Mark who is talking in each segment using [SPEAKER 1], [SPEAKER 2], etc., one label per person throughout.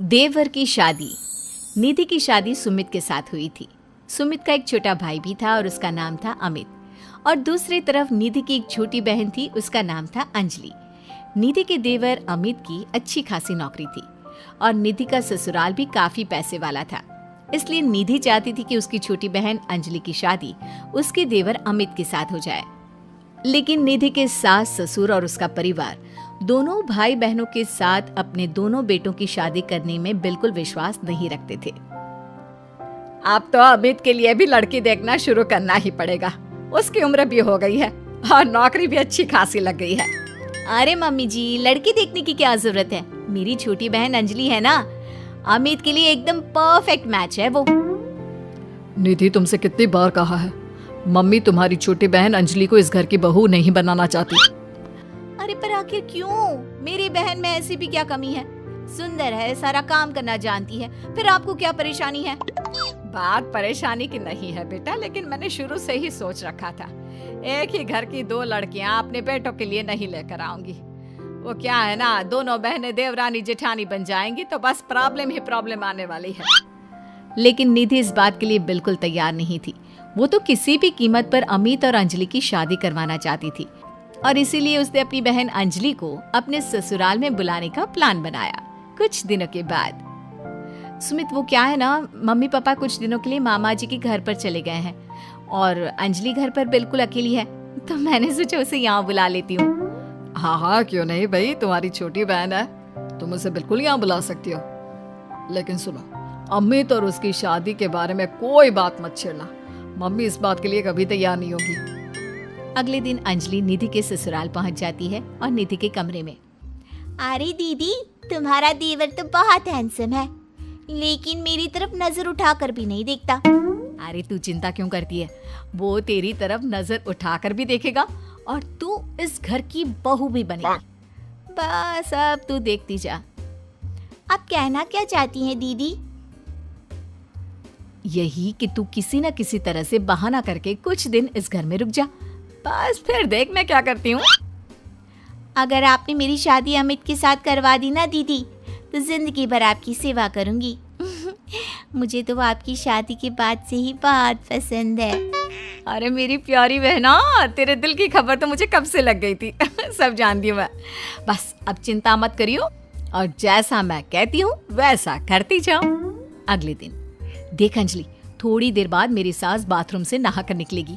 [SPEAKER 1] देवर की शादी। निधि की शादी सुमित के साथ हुई थी। सुमित का एक छोटा भाई भी था और उसका नाम था अमित। और दूसरी तरफ निधि की एक छोटी बहन थी, उसका नाम था अंजलि। निधि के देवर अमित की अच्छी खासी नौकरी थी और निधि का ससुराल भी काफी पैसे वाला था। इसलिए निधि चाहती थी कि उसकी छोटी बहन अंजलि की शादी उसके देवर अमित के साथ हो जाए। लेकिन निधि के सास ससुर और उसका परिवार दोनों भाई बहनों के साथ अपने दोनों बेटों की शादी करने में बिल्कुल विश्वास नहीं रखते थे। अब तो अमित के लिए भी लड़की देखना शुरू करना ही पड़ेगा। उसकी उम्र भी हो गई है और नौकरी भी अच्छी खासी लग गई है। अरे मम्मी जी, लड़की देखने की क्या जरूरत है? मेरी छोटी बहन अंजलि है ना, अमित के लिए एकदम परफेक्ट मैच है वो।
[SPEAKER 2] निधि, तुमसे कितनी बार कहा है, मम्मी तुम्हारी छोटी बहन अंजलि को इस घर की बहू नहीं बनाना चाहती।
[SPEAKER 1] अरे पर आखिर क्यों? मेरी बहन में ऐसी भी क्या कमी है? सुंदर है, सारा काम करना जानती है, फिर आपको क्या परेशानी है? बात परेशानी की नहीं है बेटा, लेकिन मैंने शुरू से ही सोच रखा था एक ही घर की दो लड़कियां अपने बेटों के लिए नहीं लेकर आऊंगी। वो क्या है ना, दोनों बहनें देवरानी जेठानी बन जाएंगी तो बस प्रॉब्लम ही प्रॉब्लम आने वाली है। लेकिन निधि इस बात के लिए बिल्कुल तैयार नहीं थी। वो तो किसी भी कीमत पर अमित और अंजलि की शादी करवाना चाहती थी और इसीलिए उसने अपनी बहन अंजलि को अपने ससुराल में बुलाने का प्लान बनाया। कुछ दिनों के बाद सुमित, वो क्या है ना, मम्मी पापा कुछ दिनों के लिए मामा जी के घर पर चले गए हैं और अंजलि घर पर बिल्कुल अकेली है, तो मैंने सोचा उसे यहाँ बुला लेती हूँ।
[SPEAKER 2] हाँ हाँ, क्यों नहीं भाई, तुम्हारी छोटी बहन है, तुम उसे बिल्कुल यहाँ बुला सकती हो। लेकिन सुनो, अमित और उसकी शादी के बारे में कोई बात मत छेड़ना। मम्मी इस बात के लिए कभी तैयार नहीं होगी।
[SPEAKER 1] अगले दिन अंजलि निधि के ससुराल पहुंच जाती है और निधि के कमरे में।
[SPEAKER 3] अरे दीदी, तुम्हारा देवर तो बहुत हैंडसम है, लेकिन मेरी तरफ नजर उठाकर भी नहीं देखता।
[SPEAKER 1] अरे तू चिंता क्यों करती है, वो तेरी तरफ नजर उठाकर भी देखेगा और तू इस घर की बहू भी बनेगी। बस अब तू देखती जा।
[SPEAKER 3] आप कहना क्या चाहती हैं दीदी?
[SPEAKER 1] यही कि तू किसी न किसी तरह से बहाना करके कुछ दिन इस घर में रुक जा, बस फिर देख मैं क्या करती हूँ।
[SPEAKER 3] अगर आपने मेरी शादी अमित के साथ करवा दी ना दीदी, तो जिंदगी भर आपकी सेवा करूंगी। मुझे तो आपकी शादी के बाद से ही बहुत पसंद है।
[SPEAKER 1] अरे मेरी प्यारी बहना, तेरे दिल की खबर तो मुझे कब से लग गई थी। सब जानती हूँ मैं। बस अब चिंता मत करियो और जैसा मैं कहती हूँ वैसा करती जाओ। अगले दिन देख अंजलि, थोड़ी देर बाद मेरी सास बाथरूम से नहाकर निकलेगी,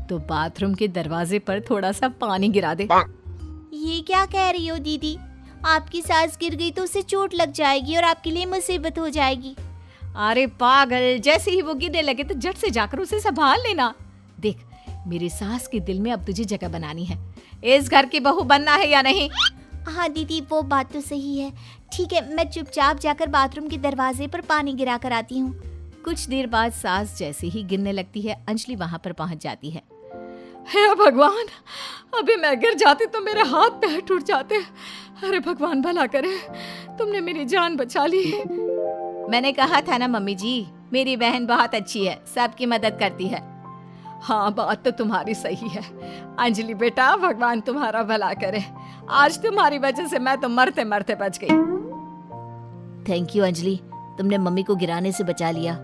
[SPEAKER 1] तो बाथरूम के दरवाजे पर थोड़ा सा पानी गिरा दे।
[SPEAKER 3] ये क्या कह रही हो दीदी? आपकी सास गिर गई तो उसे चोट लग जाएगी और आपके लिए मुसीबत हो जाएगी।
[SPEAKER 1] अरे पागल, जैसे ही वो गिरने लगे तो झट से जाकर उसे संभाल लेना। देख, मेरी सास के दिल में अब तुझे जगह बनानी है। इस घर की बहू बनना है या नहीं?
[SPEAKER 3] हाँ दीदी, वो बात तो सही है। ठीक है, मैं चुपचाप जाकर बाथरूम के दरवाजे पर पानी गिरा कर आती हूँ।
[SPEAKER 1] कुछ देर बाद सास जैसे ही गिरने लगती है, अंजलि वहां पर पहुंच जाती है।
[SPEAKER 2] हे भगवान, अभी मैं गिर जाती तो मेरे हाथ पैर टूट जाते। अरे भगवान भला करे, तुमने मेरी जान बचा ली।
[SPEAKER 1] मैंने कहा था ना मम्मी जी, मेरी बहन बहुत अच्छी है, सबकी मदद करती है।
[SPEAKER 2] हाँ, बात तो तुम्हारी सही है अंजलि बेटा, भगवान तुम्हारा भला करे। आज तुम्हारी वजह से मैं तो मरते मरते बच गई।
[SPEAKER 1] थैंक यू अंजलि, तुमने मम्मी को गिराने से बचा लिया।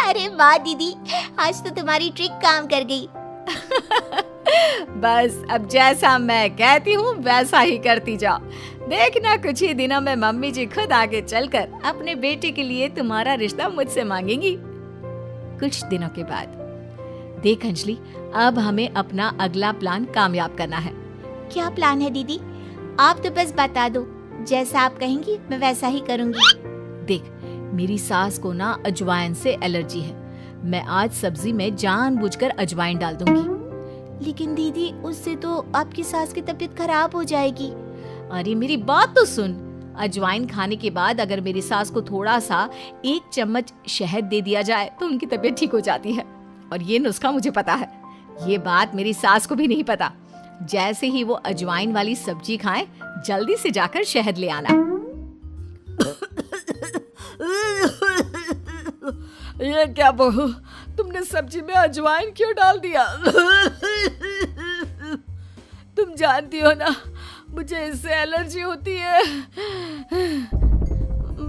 [SPEAKER 3] अरे वाह दीदी, आज तो तुम्हारी ट्रिक काम कर गई।
[SPEAKER 1] बस अब जैसा मैं कहती हूँ वैसा ही करती जाओ। देखना कुछ ही दिनों में मम्मी जी खुद आगे चलकर अपने बेटे के लिए तुम्हारा रिश्ता मुझसे मांगेंगी। कुछ दिनों के बाद देख अंजलि, अब हमें अपना अगला प्लान कामयाब करना है।
[SPEAKER 3] क्या प्लान है दीदी? आप तो बस बता दो, जैसा आप कहेंगी मैं वैसा ही करूंगी।
[SPEAKER 1] देख, मेरी सास को ना अजवाइन से एलर्जी है। मैं आज सब्जी में जानबूझकर अजवाइन डाल दूंगी।
[SPEAKER 3] लेकिन दीदी, उससे तो आपकी सास की तबीयत खराब हो जाएगी।
[SPEAKER 1] अरे मेरी बात तो सुन, अजवाइन खाने के बाद अगर मेरी सास को थोड़ा सा 1 चम्मच शहद दे दिया जाए तो उनकी तबीयत ठीक हो जाती है। और ये नुस्खा मुझे पता है। ये बात मेरी सास को भी नहीं पता। जैसे ही वो अजवाइन वाली सब्जी खाएं, जल्दी से जाकर शहद ले आना।
[SPEAKER 2] ये क्या बहू, तुमने सब्जी में अजवाइन क्यों डाल दिया? तुम जानती हो ना, मुझे इससे एलर्जी होती है।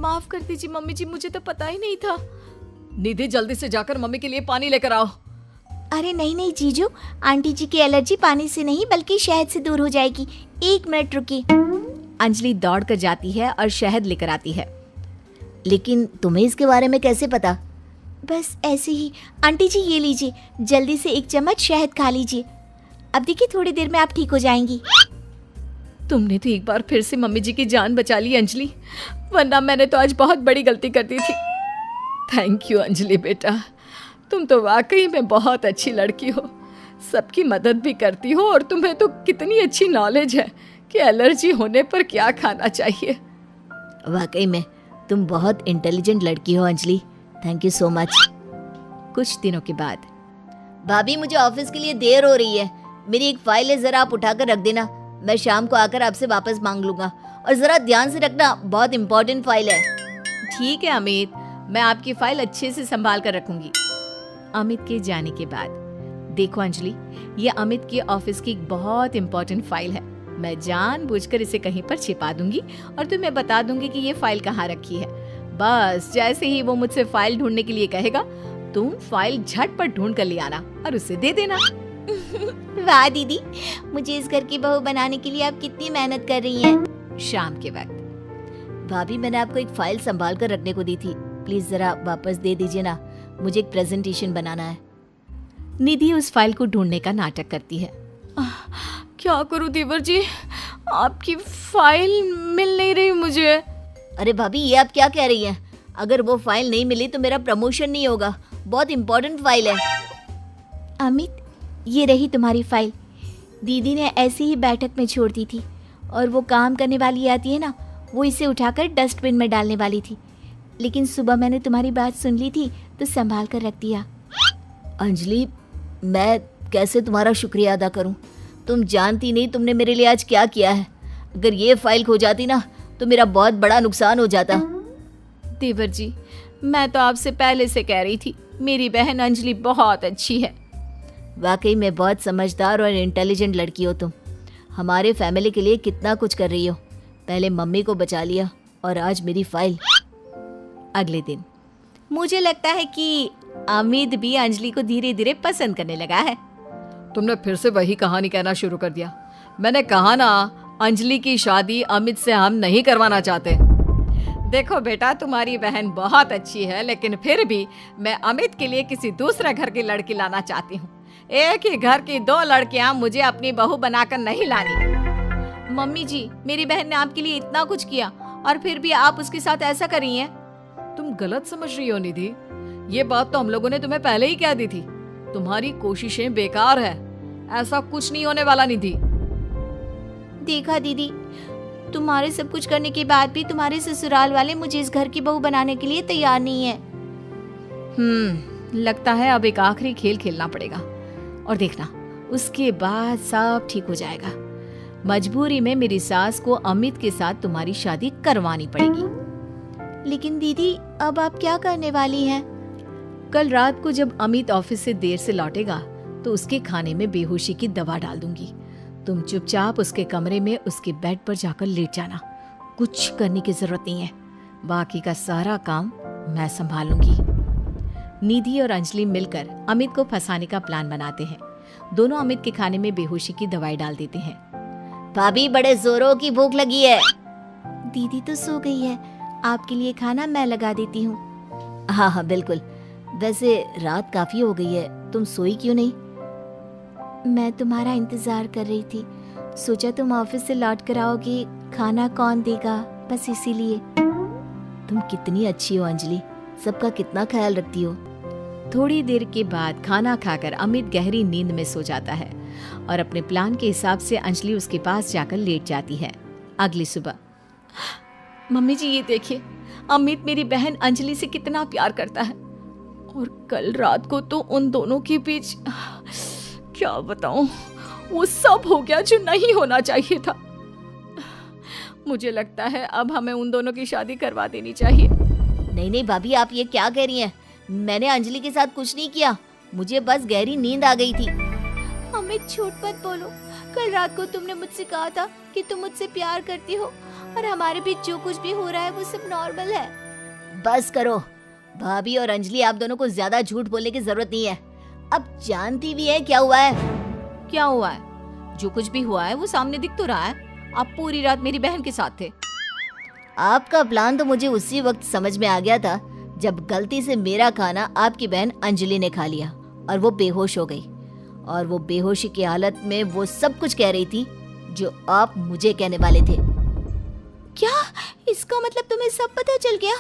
[SPEAKER 2] माफ कर दीजिए मम्मी जी, मुझे तो पता ही नहीं था। निधि जल्दी से जाकर मम्मी के लिए पानी लेकर आओ।
[SPEAKER 3] अरे नहीं नहीं जीजू, आंटी जी की एलर्जी पानी से नहीं बल्कि शहद से दूर हो जाएगी। 1 मिनट रुकिए।
[SPEAKER 1] अंजलि दौड़ कर जाती है और शहद लेकर आती है।
[SPEAKER 3] लेकिन तुम्हें इसके बारे में कैसे पता? बस ऐसे ही। आंटी जी ये लीजिए, जल्दी से 1 चम्मच शहद खा लीजिए। अब देखिए थोड़ी देर में आप ठीक हो जाएंगी।
[SPEAKER 2] तुमने तो एक बार फिर से मम्मी जी की जान बचा ली अंजलि, वरना मैंने तो आज बहुत बड़ी गलती कर दी थी। थैंक यू अंजलि बेटा, तुम तो वाकई में बहुत अच्छी लड़की हो, सबकी मदद भी करती हो और तुम्हें तो कितनी अच्छी नॉलेज है कि एलर्जी होने पर क्या खाना चाहिए।
[SPEAKER 3] वाकई में तुम बहुत इंटेलिजेंट लड़की हो Anjali, thank you so much.
[SPEAKER 1] कुछ दिनों के बाद
[SPEAKER 3] भाभी मुझे ऑफिस के लिए देर हो रही है, मेरी एक फाइल है, जरा आप उठाकर रख देना, मैं शाम को आकर आपसे वापस मांग लूंगा। और जरा ध्यान से रखना, बहुत इंपॉर्टेंट फाइल है।
[SPEAKER 1] ठीक है अमित, मैं आपकी फाइल अच्छे से संभाल कर रखूंगी। अमित के जाने के बाद देखो अंजलि, ये अमित की ऑफिस की एक बहुत इंपॉर्टेंट फाइल है। मैं जानबूझकर इसे कहीं पर छिपा दूंगी और तुम्हें बता दूंगी कि ये फाइल कहाँ रखी है। बस जैसे ही वो मुझसे फाइल ढूंढने के लिए कहेगा, तुम फाइल झटपट ढूंढ कर ले आना और उसे दे देना।
[SPEAKER 3] वाह दीदी, मुझे इस घर की बहू बनाने के लिए आप कितनी मेहनत कर रही हैं।
[SPEAKER 1] शाम के वक्त
[SPEAKER 3] भाभी मैंने आपको एक फाइल संभाल कर रखने को दी थी, प्लीज जरा वापस दे दीजिए ना, मुझे एक प्रेजेंटेशन बनाना है।
[SPEAKER 1] निधि उस फाइल को ढूंढने का नाटक करती है।
[SPEAKER 2] क्या करूं देवर जी, आपकी फाइल मिल नहीं रही मुझे।
[SPEAKER 3] अरे भाभी ये आप क्या कह रही हैं? अगर वो फाइल नहीं मिली तो मेरा प्रमोशन नहीं होगा, बहुत इम्पोर्टेंट फाइल है। अमित ये रही तुम्हारी फाइल, दीदी ने ऐसी ही बैठक में छोड़ दी थी और वो काम करने वाली आती है ना, वो इसे उठाकर डस्टबिन में डालने वाली थी, लेकिन सुबह मैंने तुम्हारी बात सुन ली थी तो संभाल कर रख दिया। अंजलि मैं कैसे तुम्हारा शुक्रिया अदा करूं, तुम जानती नहीं तुमने मेरे लिए आज क्या किया है। अगर ये फाइल खो जाती ना तो मेरा बहुत बड़ा नुकसान हो जाता।
[SPEAKER 1] देवर जी, मैं तो आपसे पहले से कह रही थी, मेरी बहन अंजलि बहुत अच्छी है।
[SPEAKER 3] वाकई में बहुत समझदार और इंटेलिजेंट लड़की हो तुम, हमारे फैमिली के लिए कितना कुछ कर रही हो। पहले मम्मी को बचा लिया और आज मेरी फाइल।
[SPEAKER 1] अगले दिन मुझे लगता है कि अमित भी अंजलि को धीरे धीरे पसंद करने लगा है।
[SPEAKER 2] तुमने फिर से वही कहानी कहना शुरू कर दिया। मैंने कहा ना, अंजलि की शादी अमित से हम नहीं करवाना चाहते। देखो बेटा, तुम्हारी बहन बहुत अच्छी है, लेकिन फिर भी मैं अमित के लिए किसी दूसरे घर की लड़की लाना चाहती हूँ। एक ही घर की 2 लड़कियां मुझे अपनी बहू बनाकर नहीं लानी।
[SPEAKER 1] मम्मी जी, मेरी बहन ने आपके लिए इतना कुछ किया और फिर भी आप उसके साथ ऐसा कर रही हैं।
[SPEAKER 2] तुम गलत समझ रही हो निधि, ये बात तो हम लोगों ने तुम्हें पहले ही कह दी थी। तुम्हारी कोशिशें बेकार है, ऐसा कुछ नहीं होने वाला निधि।
[SPEAKER 3] देखा दीदी, तुम्हारे सब कुछ करने के बाद भी तुम्हारे ससुराल वाले मुझे इस घर की बहू बनाने के लिए तैयार नहीं है।
[SPEAKER 1] लगता है अब एक आखिरी खेल खेलना पड़ेगा और देखना, उसके बाद सब ठीक हो जाएगा। मजबूरी में मेरी सास को अमित के साथ तुम्हारी शादी करवानी पड़ेगी।
[SPEAKER 3] लेकिन दीदी अब आप क्या करने वाली हैं?
[SPEAKER 1] कल रात को जब अमित ऑफिस से देर से लौटेगा तो उसके खाने में बेहोशी की दवा डाल दूंगी। तुम चुपचाप उसके कमरे में उसके बेड पर जाकर लेट जाना, कुछ करने की जरूरत नहीं है, बाकी का सारा काम मैं संभाल लूंगी। निधि और अंजलि मिलकर अमित को फंसाने का प्लान बनाते हैं। दोनों अमित के खाने में बेहोशी की दवाई डाल देते हैं।
[SPEAKER 3] भाभी बड़े जोरों की भूख लगी है। दीदी तो सो गई है, आपके लिए खाना मैं लगा देती हूँ। हाँ हाँ बिल्कुल, वैसे रात काफी हो गई है, तुम सोई क्यों नहीं? मैं तुम्हारा इंतजार कर रही थी, सोचा तुम ऑफिस से लौट कर आओगी, खाना कौन देगा, बस इसीलिए। तुम कितनी अच्छी हो अंजलि, सबका कितना ख्याल रखती हो।
[SPEAKER 1] थोड़ी देर के बाद खाना खाकर अमित गहरी नींद में सो जाता है और अपने प्लान के हिसाब से अंजलि उसके पास जाकर लेट जाती है। अगली सुबह,
[SPEAKER 2] मम्मी जी ये देखिए, अमित मेरी बहन अंजलि से कितना प्यार करता है, और कल रात को तो उन दोनों के बीच क्या बताऊं, वो सब हो गया जो नहीं होना चाहिए था। मुझे लगता है अब हमें उन दोनों की शादी करवा देनी चाहिए।
[SPEAKER 3] नहीं नहीं भाभी, आप ये क्या कह रही हैं? मैंने अंजलि के साथ कुछ नहीं किया, मुझे बस गहरी नींद आ गई थी। अमित झूठ मत बोलो, कल रात को तुमने मुझसे कहा था कि तुम मुझसे प्यार करती हो और हमारे बीच जो कुछ भी हो रहा है वो सब नॉर्मल है। बस करो भाभी और अंजलि, आप दोनों को ज्यादा झूठ बोलने की जरूरत नहीं है। अब जानती भी है क्या हुआ है।
[SPEAKER 1] क्या हुआ है? जो कुछ भी हुआ है वो सामने दिख तो रहा है। आप पूरी रात मेरी बहन के साथ थे।
[SPEAKER 3] आपका प्लान तो मुझे उसी वक्त समझ में आ गया था जब गलती से मेरा खाना आपकी बहन अंजलि ने खा लिया और वो बेहोश हो गई, और वो बेहोशी की हालत में वो सब कुछ कह रही थी जो आप मुझे कहने वाले थे। क्या इसका मतलब तुम्हें सब पता चल गया?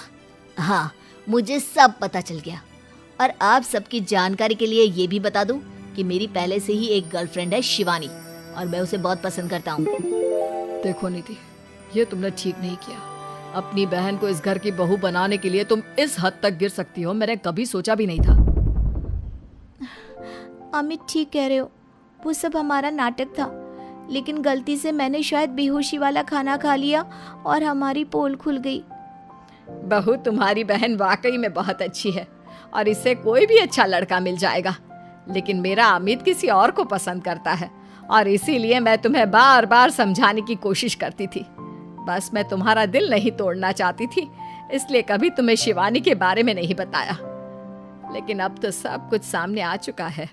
[SPEAKER 3] हाँ, मुझे सब पता चल गया। और आप सबकी जानकारी के लिए ये भी बता दूं कि मेरी पहले से ही एक गर्लफ्रेंड है शिवानी, और मैं उसे बहुत पसंद करता हूँ।
[SPEAKER 2] देखो निधि, ये तुमने ठीक नहीं किया। अपनी बहन को इस घर की बहू बनाने के लिए तुम इस हद तक गिर सकती हो, मैंने कभी सोचा भी नहीं था।
[SPEAKER 3] अमित ठीक कह रहे हो, वो सब हमारा नाटक था, लेकिन गलती से मैंने शायद बेहोशी वाला खाना खा लिया और हमारी पोल खुल गई।
[SPEAKER 1] बहू तुम्हारी बहन वाकई में बहुत अच्छी है और इससे कोई भी अच्छा लड़का मिल जाएगा, लेकिन मेरा अमित किसी और को पसंद करता है और इसीलिए मैं तुम्हें बार बार समझाने की कोशिश करती थी। बस मैं तुम्हारा दिल नहीं तोड़ना चाहती थी, इसलिए कभी तुम्हें शिवानी के बारे में नहीं बताया। लेकिन अब तो सब कुछ सामने आ चुका है।